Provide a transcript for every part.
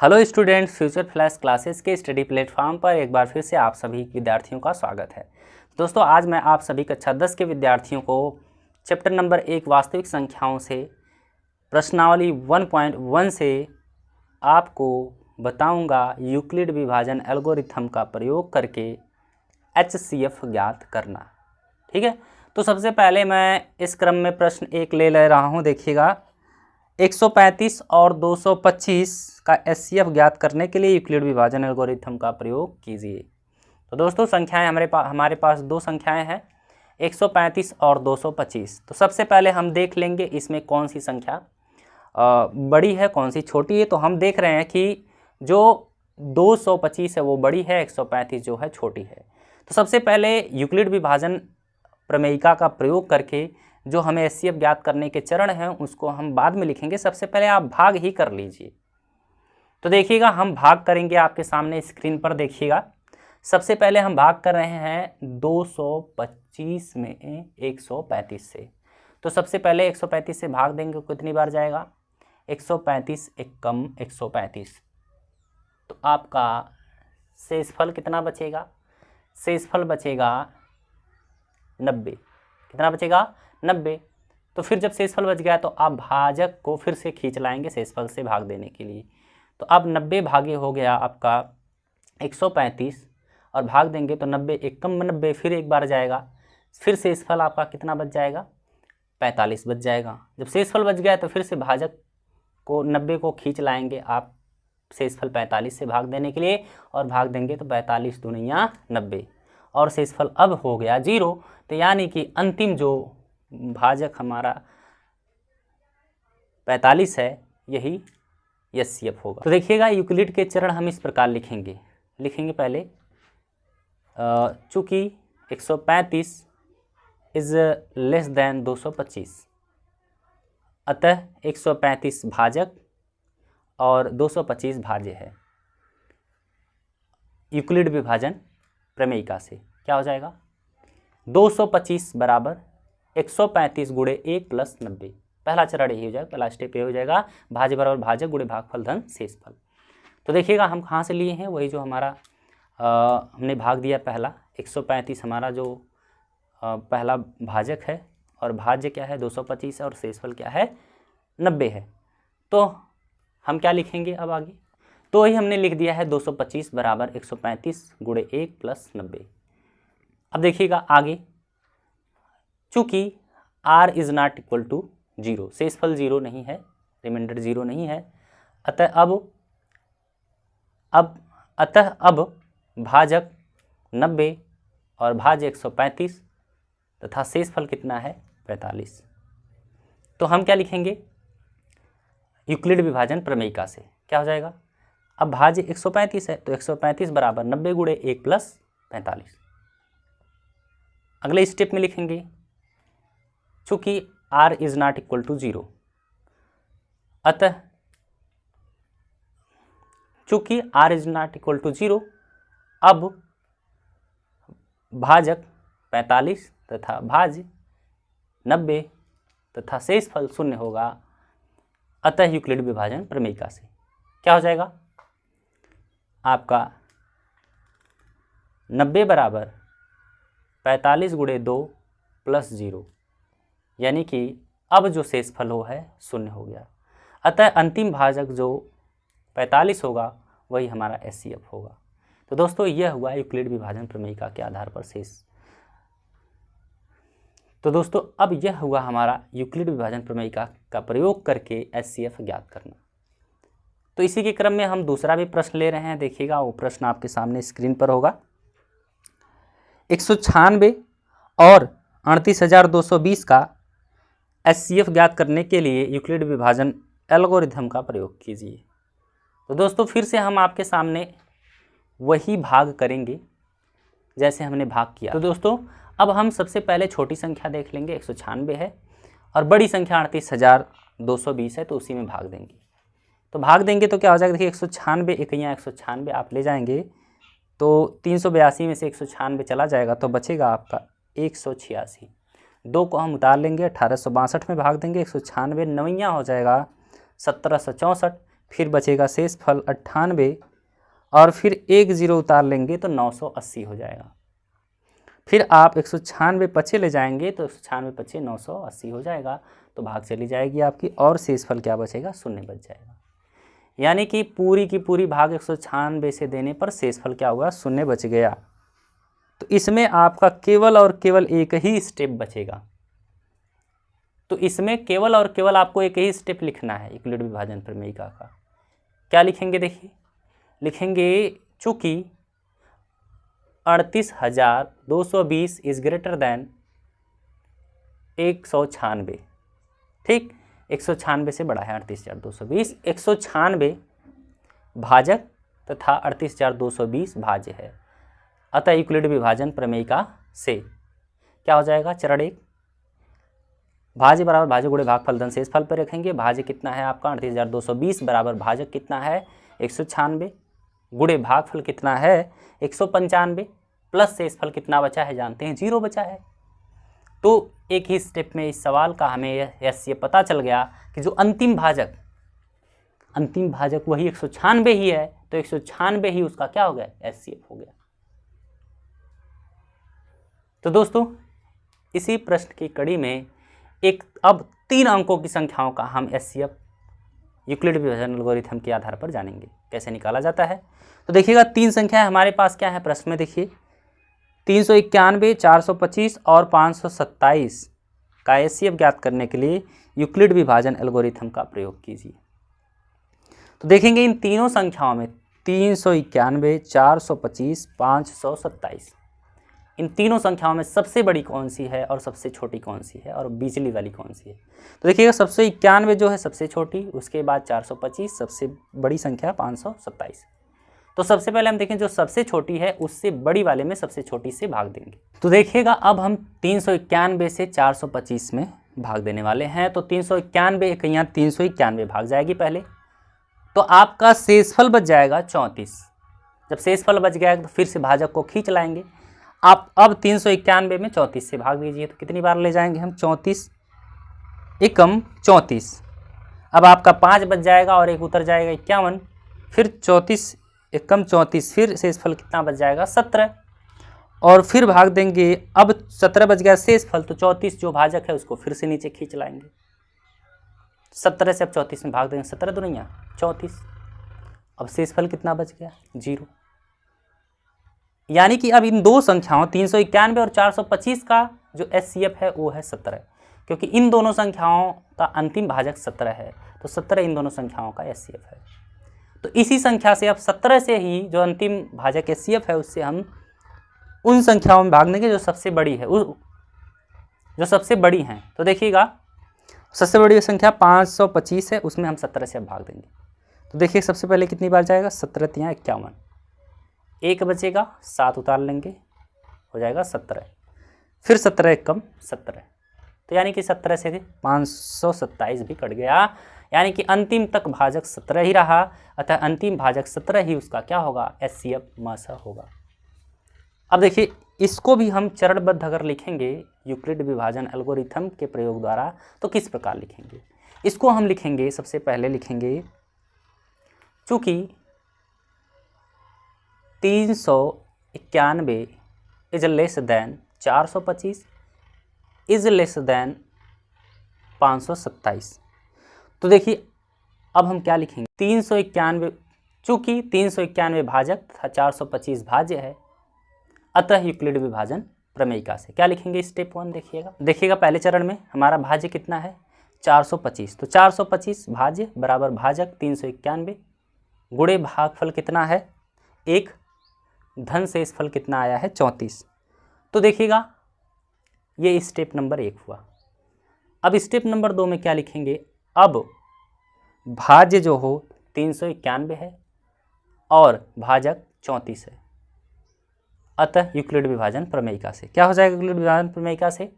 Hello students, future flash classes के study platform पर एक बार फिर से आप सभी विद्यार्थियों का स्वागत है। दोस्तों, आज मैं आप सभी कक्षा 10 के विद्यार्थियों को चैप्टर नंबर 1 वास्तविक संख्याओं से प्रश्नावली 1.1 से आपको बताऊंगा यूक्लिड विभाजन एल्गोरिथम का प्रयोग करके HCF ज्ञात करना। ठीक है, तो सबसे पहले मैं इस क्रम में प्रश्न 1 ले रहा हूँ। देखिएगा, 135 और 225 का HCF ज्ञात करने के लिए यूक्लिड विभाजन एल्गोरिथम का प्रयोग कीजिए। तो दोस्तों, संख्याएं हमारे पास दो संख्याएं हैं, 135 और 225। तो सबसे पहले हम देख लेंगे इसमें कौन सी संख्या बड़ी है, कौन सी छोटी है। तो हम देख रहे हैं कि जो 225 है वो बड़ी है, 135 जो है छोटी है। तो सबसे पहले यूक्लिड विभाजन प्रमेयिका का प्रयोग करके जो हमें HCF ज्ञात करने के चरण हैं उसको हम बाद में लिखेंगे। सबसे पहले आप भाग ही कर लीजिए। तो देखिएगा, हम भाग करेंगे आपके सामने स्क्रीन पर। देखिएगा, सबसे पहले हम भाग कर रहे हैं 225 में 135 से। तो सबसे पहले 135 से भाग देंगे, कितनी बार जाएगा? 135 एकम 135। तो आपका शेषफल कितना बचेगा? शेषफल बचेगा 90। कितना बचेगा? 90। तो फिर जब शेषफल बच गया तो आप भाजक को फिर से खींच लाएंगे शेषफल से भाग देने के लिए। तो अब 90 भागे हो गया आपका 135 और भाग देंगे तो 90 एकम 90, फिर एक बार जाएगा। फिर शेषफल आपका कितना बच जाएगा? 45 बच जाएगा। जब शेषफल बच गया तो फिर से भाजक को 90 को खींच लाएंगे आप शेषफल 45 से भाग देने के लिए, और भाग देंगे तो 45 दूनिया 90 और शेषफल अब हो गया 0। तो यानी कि अंतिम जो भाजक हमारा 45 है यही HCF होगा। तो देखिएगा, यूक्लिड के चरण हम इस प्रकार लिखेंगे पहले चूँकि 135 इज लेस देन 225, अतः 135 भाजक और 225 भाज्य है। यूक्लिड विभाजन प्रमेयिका से क्या हो जाएगा? 225 बराबर 135 गुणे 1 प्लस 90। पहला चरण यही हो जाएगा, पहला स्टेप ये हो जाएगा, भाज्य बराबर भाजक गुणे भागफल धन शेषफल। तो देखिएगा, हम कहाँ से लिए हैं? वही जो हमारा हमने भाग दिया पहला 135 हमारा जो पहला भाजक है, और भाज्य क्या है? 225 है, और शेषफल क्या है? 90 है। तो हम क्या लिखेंगे अब आगे? तो वही हमने लिख दिया है 225 बराबर 135 गुणे 1 प्लस 90। अब देखिएगा आगे, चूँकि r is not equal to 0, शेषफल 0 नहीं है, रिमाइंडर 0 नहीं है, अतः अब भाजक 90 और भाज्य 135 तथा शेषफल कितना है? 45। तो हम क्या लिखेंगे यूक्लिड विभाजन प्रमेयिका से? क्या हो जाएगा? अब भाज्य 135 है तो 135 बराबर 90 गुणे 1 प्लस 45। अगले स्टेप में लिखेंगे, चूँकि r is not equal to 0, अतः चूँकि r is not equal to 0, अब भाजक 45 तथा भाज्य 90 तथा शेषफल 0 होगा, अतः यूक्लिड विभाजन प्रमेयिका से क्या हो जाएगा? आपका 90 बराबर 45 गुणे 2 प्लस 0, यानी कि अब जो शेषफल हो है 0 हो गया, अतः अंतिम भाजक जो 45 होगा वही हमारा HCF होगा। तो दोस्तों, यह हुआ यूक्लिड विभाजन प्रमेयिका के आधार पर शेष। तो दोस्तों, अब यह हुआ हमारा यूक्लिड विभाजन प्रमेयिका का प्रयोग करके HCF ज्ञात करना। तो इसी के क्रम में हम दूसरा भी प्रश्न ले रहे हैं। देखिएगा, वो प्रश्न आपके सामने स्क्रीन पर होगा। 196 और 38,220 का HCF ज्ञात करने के लिए यूक्लिड विभाजन एल्गोरिथम का प्रयोग कीजिए। तो दोस्तों, फिर से हम आपके सामने वही भाग करेंगे जैसे हमने भाग किया। तो दोस्तों, अब हम सबसे पहले छोटी संख्या देख लेंगे, 196 है, और बड़ी संख्या 38,220 है, तो उसी में भाग देंगे। तो भाग देंगे तो क्या हो जाएगा? देखिए, 196 इकैया 196 आप ले जाएंगे तो 382 में से 196 चला जाएगा तो बचेगा आपका 186। 2 को हम उतार लेंगे, 1862 में भाग देंगे, 196 नवैया हो जाएगा 1764, फिर बचेगा शेष फल 98 और फिर एक जीरो उतार लेंगे तो 980 हो जाएगा। फिर आप 196 पचे ले जाएंगे तो 196 पचे 980 हो जाएगा, तो भाग चली जाएगी आपकी और शेष फल क्या बचेगा, शून्य बच जाएगा। यानी कि पूरी की पूरी भाग 196 से देने पर शेष फल क्या हुआ, शून्य बच गया। तो इसमें आपका केवल और केवल एक ही स्टेप बचेगा। तो इसमें केवल और केवल आपको एक ही स्टेप लिखना है यूक्लिड विभाजन प्रमेयिका का। क्या लिखेंगे, देखिए लिखेंगे चूंकि 38,220 इज ग्रेटर देन 196, ठीक, 196 से बड़ा है 38,220, 196 भाजक तथा 38,220 भाज्य है, अतः यूक्लिड विभाजन प्रमेयिका से क्या हो जाएगा, चरण 1 भाज्य बराबर भाज्य गुणे भागफल धन शेष फल पर रखेंगे। भाज्य कितना है आपका 38,220 बराबर भाजक कितना है 196 गुणे भागफल कितना है 195 प्लस शेष फल कितना बचा है जानते हैं, 0 बचा है। तो एक ही स्टेप में इस सवाल का हमें ये पता चल गया कि जो अंतिम भाजक वही 196 ही है, तो 196 ही उसका क्या हो गया, एचसीएफ हो गया। तो दोस्तों इसी प्रश्न की कड़ी में एक अब 3 अंकों की संख्याओं का हम एचसीएफ यूक्लिड विभाजन एल्गोरिथम के आधार पर जानेंगे कैसे निकाला जाता है। तो देखिएगा 3 संख्याएं हमारे पास क्या है प्रश्न में, देखिए 391, 425 और 527 का एचसीएफ ज्ञात करने के लिए यूक्लिड विभाजन एल्गोरिथम का प्रयोग कीजिए। तो देखेंगे इन तीनों संख्याओं में 391, 425, 527 इन तीनों संख्याओं में सबसे बड़ी कौन सी है और सबसे छोटी कौन सी है और बिजली वाली कौन सी है। तो देखिएगा 791 जो है सबसे छोटी, उसके बाद 425, सबसे बड़ी संख्या 527। तो सबसे पहले हम देखें जो सबसे छोटी है उससे बड़ी वाले में सबसे छोटी से भाग देंगे। तो देखिएगा अब हम 391 से 425 में भाग देने वाले हैं। तो 391 यहाँ 391 भाग जाएगी पहले, तो आपका शेषफल बच जाएगा 34। जब शेषफल बच गया तो फिर से भाजक को खींच लाएंगे। आप अब 391 में 34 से भाग दीजिए, तो कितनी बार ले जाएंगे हम, 34 एकम 34। अब आपका 5 बच जाएगा और एक उतर जाएगा 51, फिर 34 एकम 34, फिर शेषफल कितना बच जाएगा 17 और फिर भाग देंगे। अब 17 बच गया शेषफल, तो 34 जो भाजक है उसको फिर से नीचे खींच लाएंगे। 17 से अब 34 में भाग देंगे, 17 दुनिया 34, अब शेषफल कितना बच गया 0। यानी कि अब इन दो संख्याओं 391 और 425 का जो एचसीएफ है वो है 17, क्योंकि इन दोनों संख्याओं का अंतिम भाजक 17 है, तो 17 इन दोनों संख्याओं का एचसीएफ है। तो इसी संख्या से अब 17 से ही जो अंतिम भाजक एचसीएफ है उससे हम उन संख्याओं में भाग देंगे जो सबसे बड़ी है, जो सबसे बड़ी हैं। तो देखिएगा सबसे बड़ी संख्या 525 है, उसमें हम 17 से अब भाग देंगे। तो देखिए सबसे पहले कितनी बार जाएगा, 17 तियाँ 51, एक बचेगा 7 उतार लेंगे, हो जाएगा 17, फिर 17 एकम 17, तो यानी कि 17 से 527 भी कट गया, यानी कि अंतिम तक भाजक 17 ही रहा, अतः अंतिम भाजक 17 ही उसका क्या होगा, एचसीएफ मासा होगा। अब देखिए इसको भी हम चरणबद्ध अगर लिखेंगे यूक्लिड विभाजन एल्गोरिथम के प्रयोग द्वारा तो किस प्रकार लिखेंगे। इसको हम लिखेंगे, सबसे पहले लिखेंगे चूँकि 391 is less than 425 is less than 527। तो देखिए अब हम क्या लिखेंगे, 391 चूँकि 391 भाजक तथा 425 भाज्य है, अतः यूक्लिड विभाजन प्रमेयिका से क्या लिखेंगे, स्टेप 1 देखिएगा पहले चरण में हमारा भाज्य कितना है 425, तो 425 भाज्य बराबर भाजक 391 गुणे भागफल कितना है 1, धन शेषफल कितना आया है 34। तो देखिएगा ये स्टेप नंबर 1 हुआ। अब स्टेप नंबर 2 में क्या लिखेंगे, अब भाज्य जो हो 391 है और भाजक 34 है, अतः यूक्लिड विभाजन प्रमेयिका से क्या हो जाएगा, यूक्लिड विभाजन प्रमेयिका से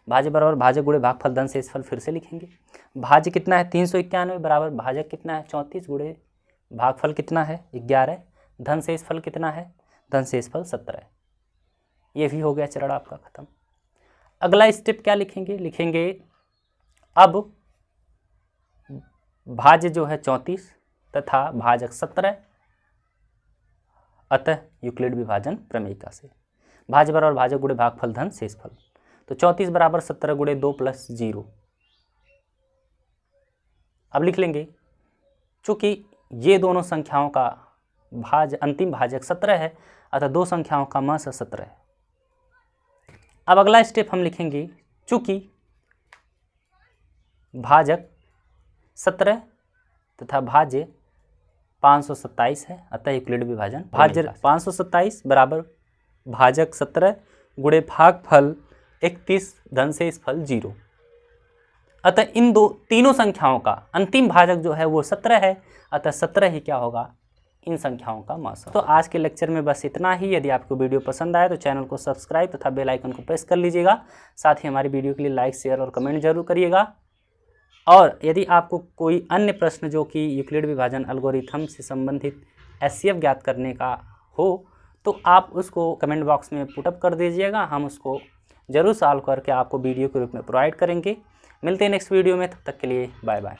भाज्य बराबर भाजक गुणे भागफल धन शेषफल फिर से लिखेंगे। भाज्य कितना है 391 बराबर भाजक कितना है 34 गुणे भागफल कितना है 11, धन शेषफल कितना है, धन शेषफल 17। ये भी हो गया चरण आपका खत्म। अगला स्टेप क्या लिखेंगे अब भाज्य जो है 34 तथा भाजक 17, अतः यूक्लिड विभाजन प्रमेयिका से। भाज्य बराबर भाजक गुणे भागफल धन शेषफल। तो 34 बराबर 17 गुणे 2 प्लस 0। अब लिख लेंगे, चूंकि ये दोनों संख्याओं का अंतिम भाजक 17 है, अतः दो संख्याओं का मस 17 है। अब अगला स्टेप हम लिखेंगे, चूंकि भाजक 17 तथा भाज्य 527 है, अतः यूक्लिड विभाजन। भाज्य 527 बराबर भाजक 17 गुणे भागफल 31 धन शेषफल 0। अतः इन तीनों संख्याओं का अंतिम भाजक जो है वो 17 है, अतः 17 ही क्या होगा, इन संख्याओं का मास। तो आज के लेक्चर में बस इतना ही। यदि आपको वीडियो पसंद आए तो चैनल को सब्सक्राइब तथा बेल आइकन को प्रेस कर लीजिएगा। साथ ही हमारी वीडियो के लिए लाइक, शेयर और कमेंट जरूर करिएगा। और यदि आपको कोई अन्य प्रश्न जो कि यूक्लिड विभाजन एल्गोरिथम से संबंधित एचसीएफ ज्ञात करने का हो, तो आप उसको कमेंट बॉक्स में पुटअप कर दीजिएगा। हम उसको जरूर सॉल्व करके आपको वीडियो के रूप में प्रोवाइड करेंगे। मिलते हैं नेक्स्ट वीडियो में, तब तक के लिए बाय बाय।